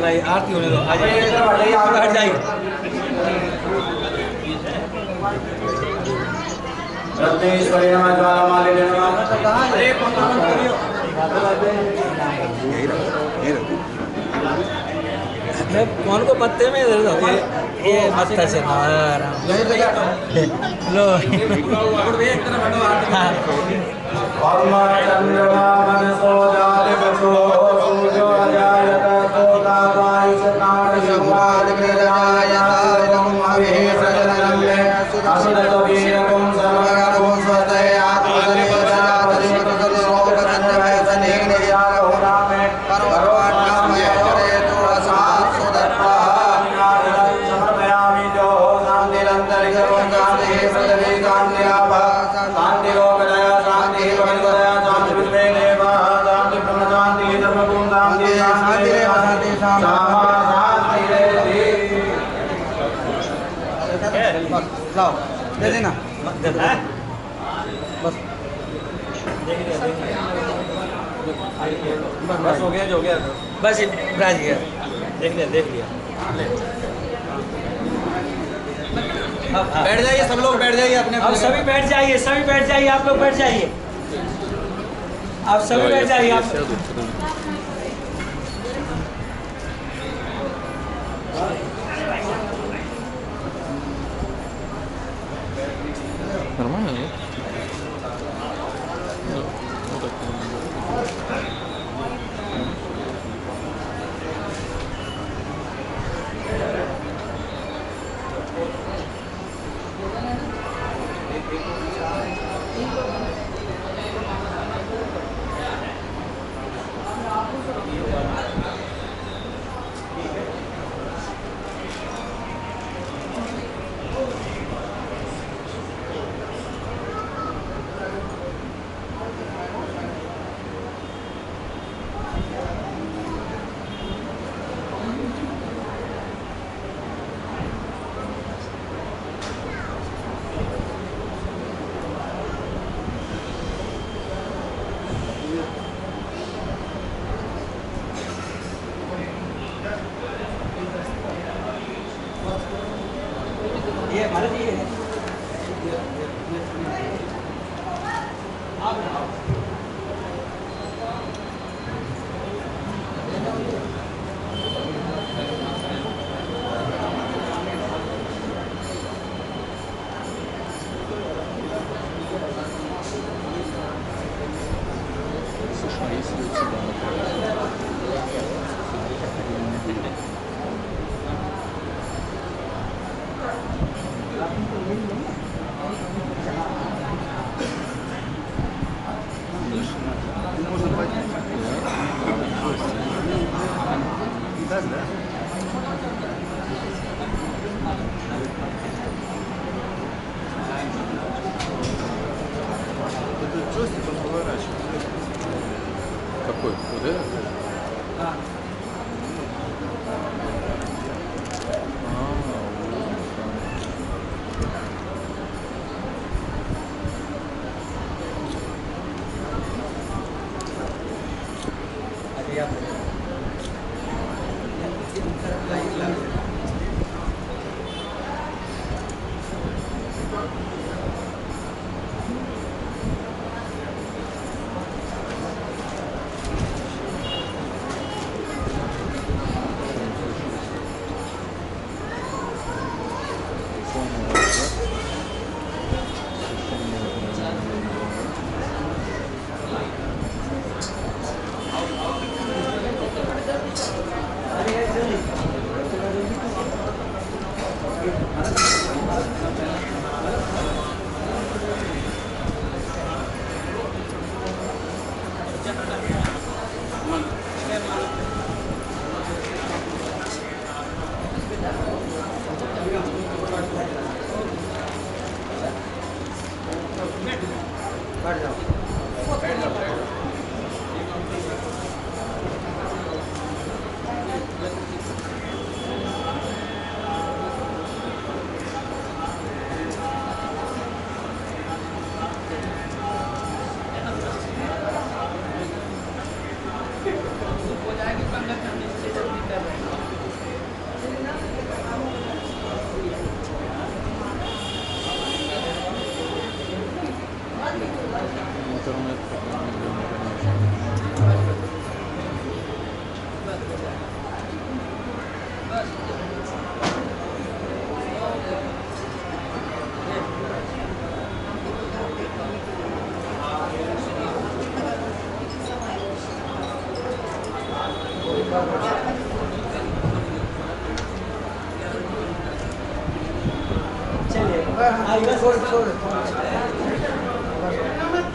भाई आरती होने दो, आ जाइए, बैठ जाइए। मैं कौन को पत्ते में इधर दो, ये मत्था से लो चंद्रमा मनसो जाति बसो सूर्यो अजायत तोता वायुष काट संवाद विरायत ओम अभिः सजनन्मे असुरत वीरकुं समगर्भो स्वतये आत्मनिर्भरतापरि लोक चंद्रभय सनेक निर्याग हो नामे परवाट्टामय करेतु असात् सुदर्पा समर्पयामि जो शान्तिरन्तरिक्षो शान्तिः पृथिवी शान्तिरापः शान्तिरोगदया शान्तिः भगवदया शान्ति विश्वे देवाः शान्ति ब्रह्म शान्तिः धर्मगुण शान्तिः शान्ति सामा शान्तिरेधि। लाओ दे देना बस बस हो गया, जो गया बस राज गया, देख लिया। बैठ जाइए सब लोग, बैठ जाइए अपने, अब सभी बैठ जाइए, सभी बैठ जाइए, आप लोग बैठ जाइए, आप सभी बैठ जाइए। आप Нормально, нет? ये हमारे लिए है। Слушай, если у тебя, например, какой? Вот это?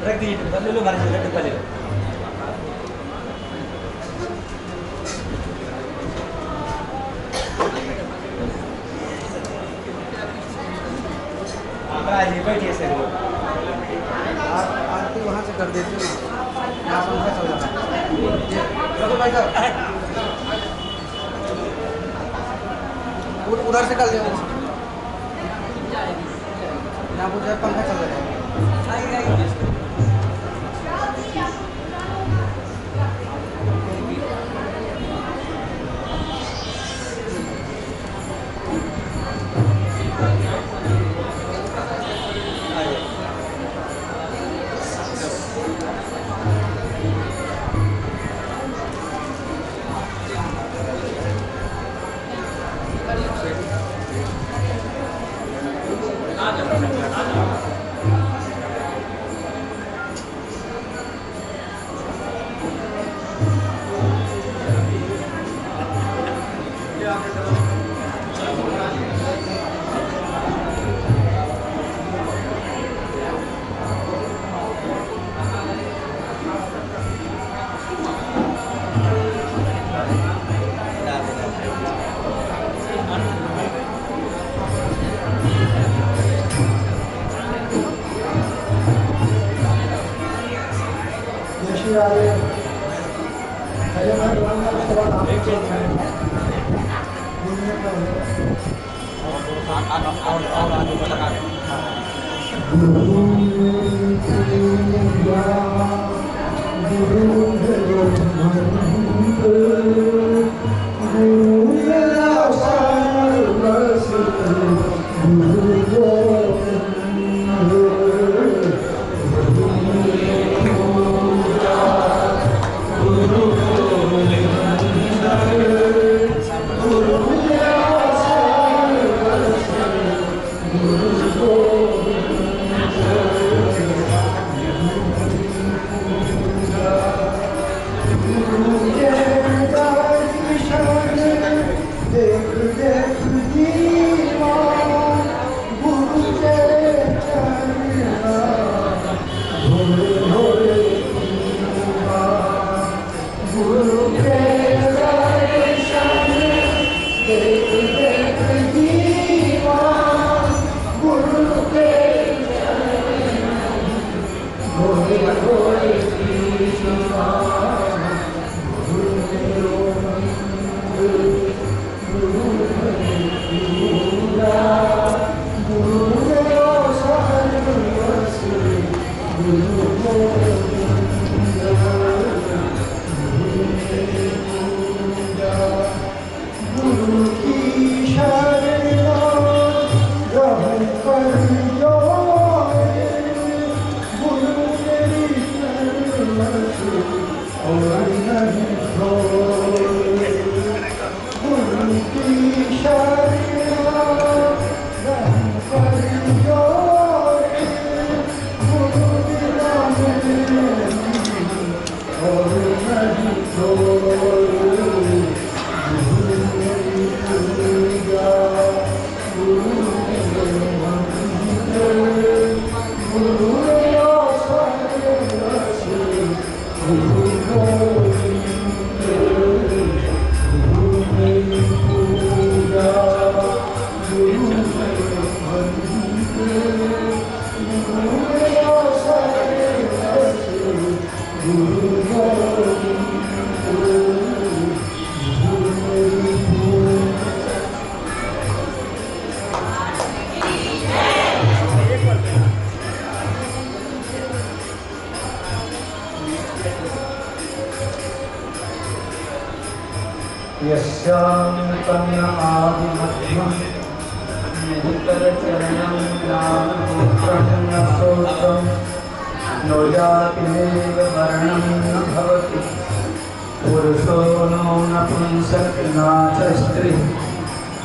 रख दीजिए ले लो, हमारे डिब्बा ले लो। आइए बैठिए सर। आरती वहाँ से कर देते ना, यहाँ पंखा चल रहा है। रघु भाई साहब उधर से कर ले, यहाँ पर जो पंखा चल रहा है।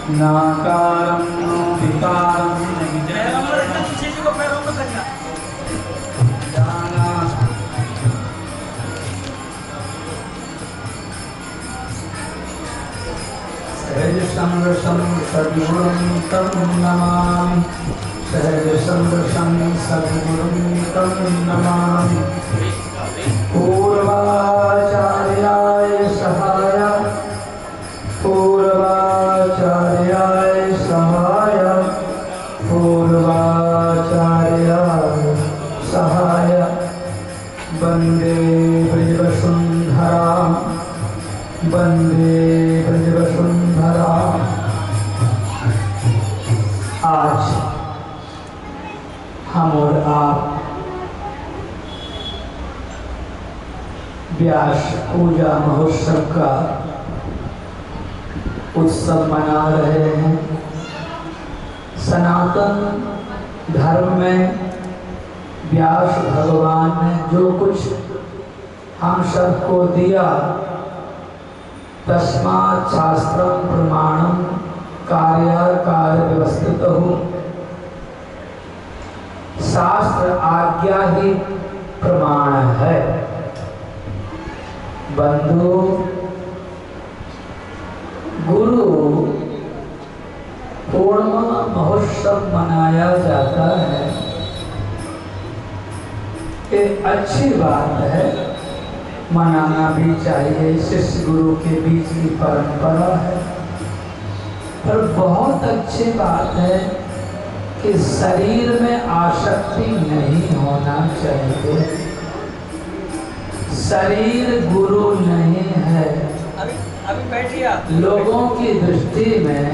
नाकारं नो विकारं नहीं पैरों में रखना, पीछे जी को पैरों में रखना। जाना सहज संरक्षण सद्गुरुं तं नमामि सहज संरक्षण सद्गुरुं तं नमामि पूर्वाचार्याय सहाय पूर्वाचार्याय सहाय पूर्वाचार्याय सहाय वन्दे ब्रजवसुन्धरा वन्दे ब्रजवसुन्धरा। आज हम और आप व्यास पूजा महोत्सव का उत्सव मना रहे हैं। सनातन धर्म में व्यास भगवान ने जो कुछ हम सबको दिया, तस्मात् शास्त्रं प्रमाणं कार्य व्यवस्थितः। शास्त्र आज्ञा ही प्रमाण है। बंधु, गुरु पूर्णिमा महोत्सव मनाया जाता है, ये अच्छी बात है, मनाना भी चाहिए, शिष्य गुरु के बीच की परंपरा है। पर बहुत अच्छी बात है कि शरीर में आसक्ति नहीं होना चाहिए। शरीर गुरु नहीं है। अभी बैठिए आप। लोगों की दृष्टि में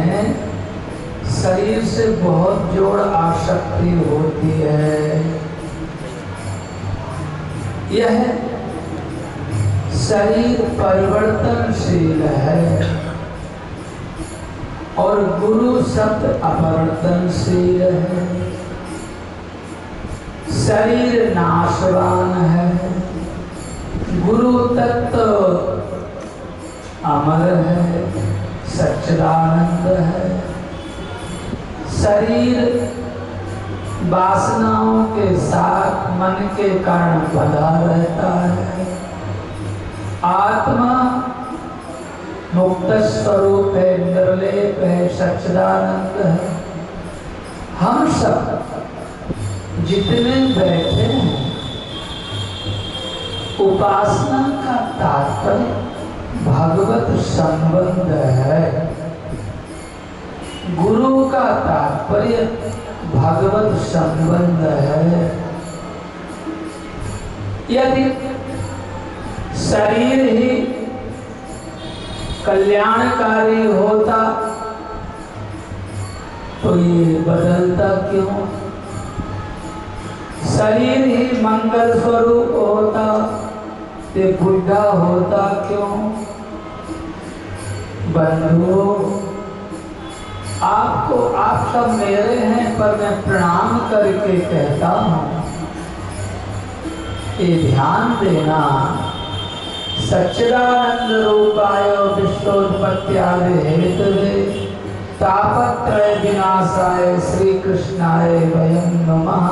शरीर से बहुत जोड़ आसक्ति होती है। यह शरीर परिवर्तनशील है और गुरु शब्द अपवर्तनशील है। शरीर नाशवान है, गुरु तत्व अमर है, सच्चिदानंद है। शरीर वासनाओं के साथ मन के कारण बंधा रहता है। आत्मा मुक्त स्वरूप है, निर्लेप है, सच्चिदानंद है। हम सब जितने बैठे हैं, उपासना का तात्पर्य भगवत संबंध है। गुरु का तात्पर्य भगवत संबंध है। यदि शरीर ही कल्याणकारी होता तो ये बदलता क्यों? शरीर ही मंगल स्वरूप होता तो बुढ़ा होता क्यों? बंधुओं, आपको, आप सब मेरे हैं, पर मैं प्रणाम करके कहता हूँ, ये ध्यान देना, सच्चिदानंद रूपाय विश्वोत्पत्त्यादि हेतवे तापत्रय विनाशाय श्री कृष्णाय वयं नमः।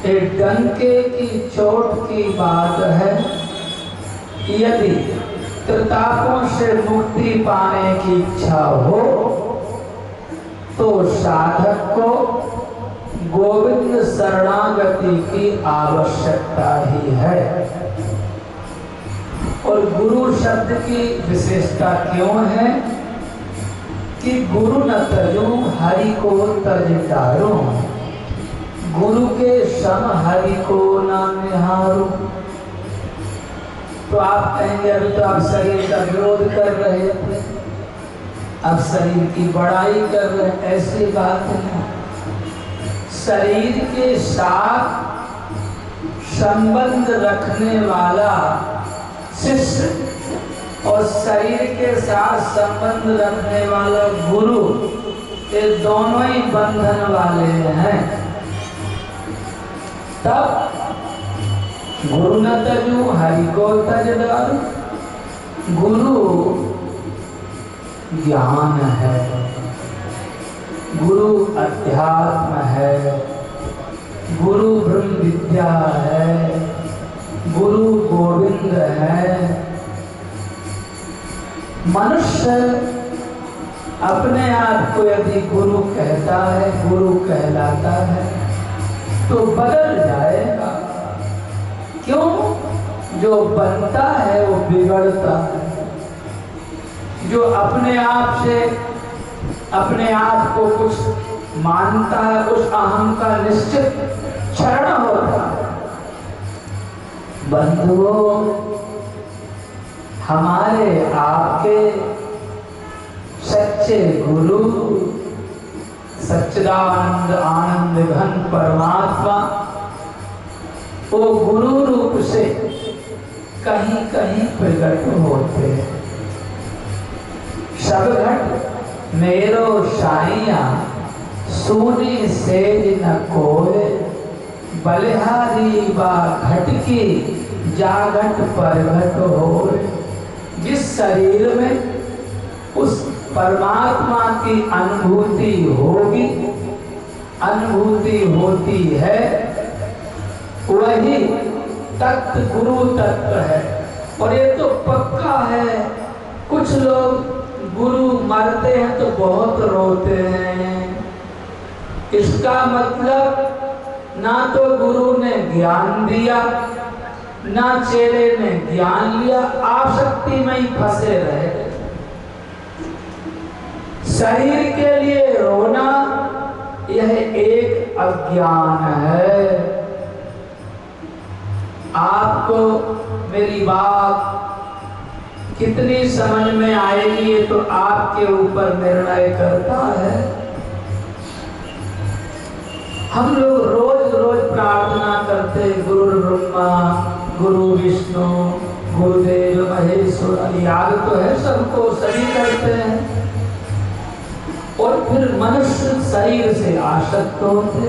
एक डंके की चोट की बात है। यदि त्रितापों से मुक्ति पाने की इच्छा हो तो साधक को गोविंद शरणागति की आवश्यकता ही है। और गुरु शब्द की विशेषता क्यों है कि गुरु न तजो हरि को तज डारो, गुरु के सम हरि को न निहारो। तो आप कहेंगे अभी तो आप शरीर का विरोध कर रहे थे, अब शरीर की बड़ाई कर रहे हैं। ऐसी बात नहीं। शरीर के साथ संबंध रखने वाला शिष्य और शरीर के साथ संबंध रखने वाला गुरु, ये दोनों ही बंधन वाले हैं। तब गुरु न तजू हरि को तज डारो। गुरु ज्ञान है, गुरु अध्यात्म है, गुरु ब्रह्म विद्या है, गुरु गोविंद है। मनुष्य अपने आप को यदि गुरु कहता है, गुरु कहलाता है, तो बदल जाएगा। क्यों? जो बनता है वो बिगड़ता है। जो अपने आप से अपने आप को कुछ मानता है, उस अहम का निश्चित क्षरण होता है। बंधुओं, हमारे आपके सच्चे गुरु सच्चिदानंद आनंद घन परमात्मा वो गुरु रूप से कहीं कहीं प्रकट होते हैं। सब घट मेरो साइया सोने सेज न कोय, बलिहारी बा घट की जागट परघट होय। जिस शरीर में उस परमात्मा की अनुभूति होगी, अनुभूति होती है, वही तत्व गुरु तत्व है। और ये तो पक्का है। कुछ लोग गुरु मरते हैं तो बहुत रोते हैं। इसका मतलब ना तो गुरु ने ज्ञान दिया, ना चेले ने ज्ञान लिया, आसक्ति में ही फंसे रहे। शरीर के लिए रोना यह एक अज्ञान है। आपको मेरी बात कितनी समझ में आएगी ये तो आपके ऊपर निर्णय करता है। हम लोग रोज रोज प्रार्थना करते, गुरु ब्रह्मा गुरु विष्णु गुरुदेव महेश्वर, याद तो है सबको, सभी करते हैं। और फिर मनुष्य शरीर से आसक्त होते।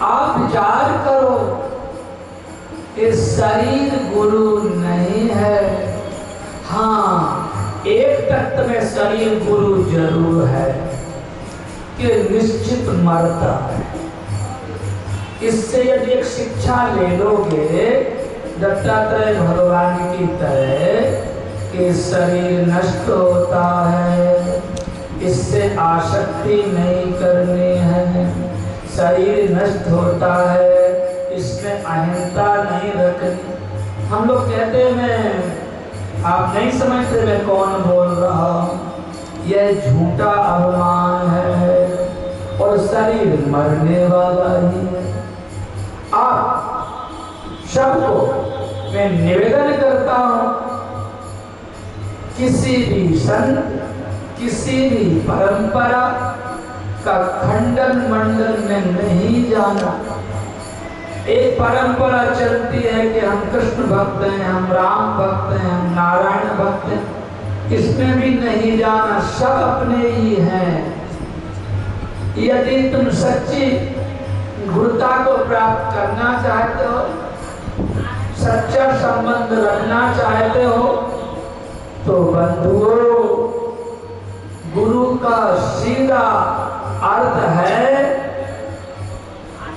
आप विचार करो, इस शरीर गुरु नहीं है। हाँ, एक तत्व में शरीर गुरु जरूर है कि निश्चित मरता है। इससे यदि एक शिक्षा ले लोगे दत्तात्रेय भगवान की तरह कि शरीर नष्ट होता है, इससे आसक्ति नहीं करनी है, शरीर नष्ट होता है, इसमें अहंता नहीं रखनी। हम लोग कहते हैं, आप नहीं समझते मैं कौन बोल रहा हूँ, यह झूठा अभिमान है और शरीर मरने वाला ही है। आप सबको मैं निवेदन करता हूँ, किसी भी संत, किसी भी परंपरा का खंडन मंडन में नहीं जाना। एक परंपरा चलती है कि हम कृष्ण भक्त हैं, हम राम भक्त हैं, हम नारायण भक्त हैं, इसमें भी नहीं जाना। सब अपने ही हैं। यदि तुम सच्ची गुरुता को प्राप्त करना चाहते हो, सच्चा संबंध रखना चाहते हो, तो बंधुओं, गुरु का सीधा अर्थ है,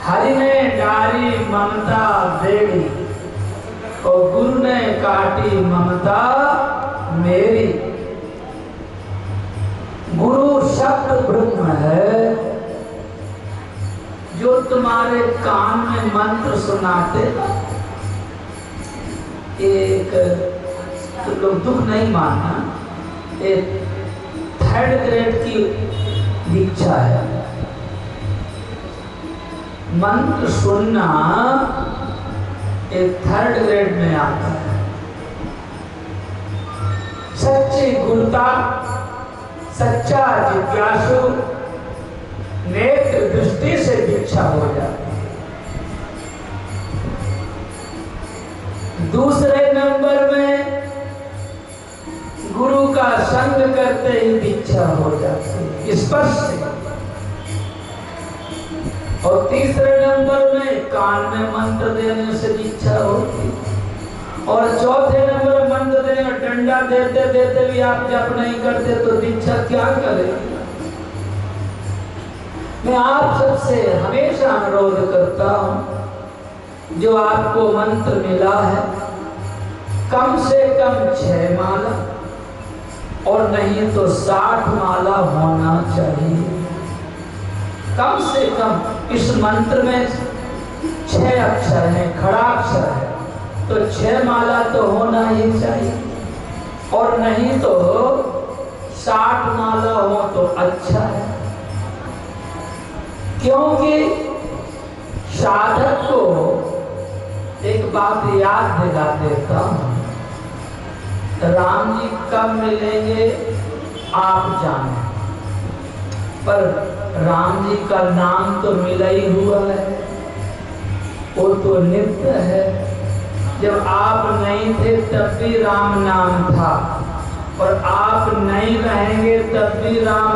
हरि ने डारी ममता देवी और गुरु ने काटी ममता मेरी। गुरु शब्द ब्रह्म है जो तुम्हारे कान में मंत्र सुनाते। एक तो लोग दुख नहीं मानना, एक 3rd ग्रेड की दीक्षा है। मंत्र सुनना एक 3rd ग्रेड में आता है। सच्ची गुरुता, सच्चा जिज्ञासु नेत्र दृष्टि से दीक्षा हो जाती है। दूसरे नंबर में गुरु का संग करते ही दीक्षा हो जाती है, स्पष्ट। और तीसरे नंबर में कान में मंत्र देने से दीक्षा होती। और चौथे नंबर मंत्र देने में डंडा देते देते भी आप जप नहीं करते तो दीक्षा क्या करे। मैं आप सबसे हमेशा अनुरोध करता हूं, जो आपको मंत्र मिला है कम से कम 6 माला और नहीं तो 60 माला होना चाहिए। कम से कम इस मंत्र में 6 अक्षर हैं, खड़ा अक्षर है, तो 6 माला तो होना ही चाहिए और नहीं तो 60 माला हो तो अच्छा है। क्योंकि साधक को एक बात याद दिला देता हूं, राम जी कब मिलेंगे आप जाने, पर राम जी का नाम तो मिला ही हुआ है, वो तो नित्य है। जब आप नहीं थे तब भी राम नाम था और आप नहीं रहेंगे तब भी राम